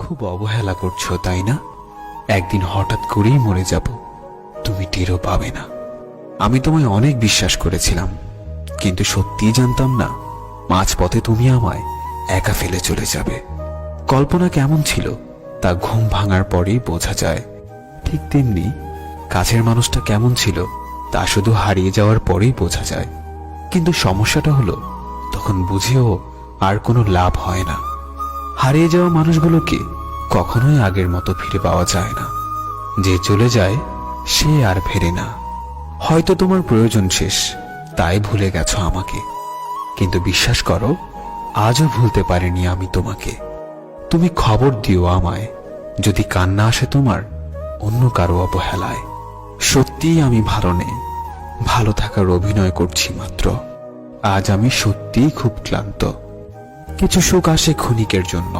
খুব অবহেলা করছো তাই না? একদিন হঠাৎ করেই মরে যাব, তুমি টেরও পাবে না। আমি তোমায় অনেক বিশ্বাস করেছিলাম, কিন্তু সত্যিই জানতাম না মাঝপথে তুমি আমায় একা ফেলে চলে যাবে। কল্পনা কেমন ছিল তা ঘুম ভাঙার পরেই বোঝা যায়, ঠিক তেমনি কাছের মানুষটা কেমন ছিল তা শুধু হারিয়ে যাওয়ার পরেই বোঝা যায়। কিন্তু সমস্যাটা হলো, তখন বুঝেও আর কোনো লাভ হয় না। হারিয়ে যাওয়া মানুষগুলোকে কখনোই আগের মতো ফিরে পাওয়া যায় না। যে চলে যায় সে আর ফেরে না। হয়তো তোমার প্রয়োজন শেষ, তাই ভুলে গেছো আমাকে, কিন্তু বিশ্বাস করো আজও ভুলতে পারিনি আমি তোমাকে। তুমি খবর দিও আমায় যদি কান্না আসে তোমার অন্য কারো অবহেলায়। সত্যিই আমি ভালো নেই, ভালো থাকার অভিনয় করছি মাত্র। আজ আমি সত্যিই খুব ক্লান্ত। কিছু সুখ আসে ক্ষণিকের জন্য,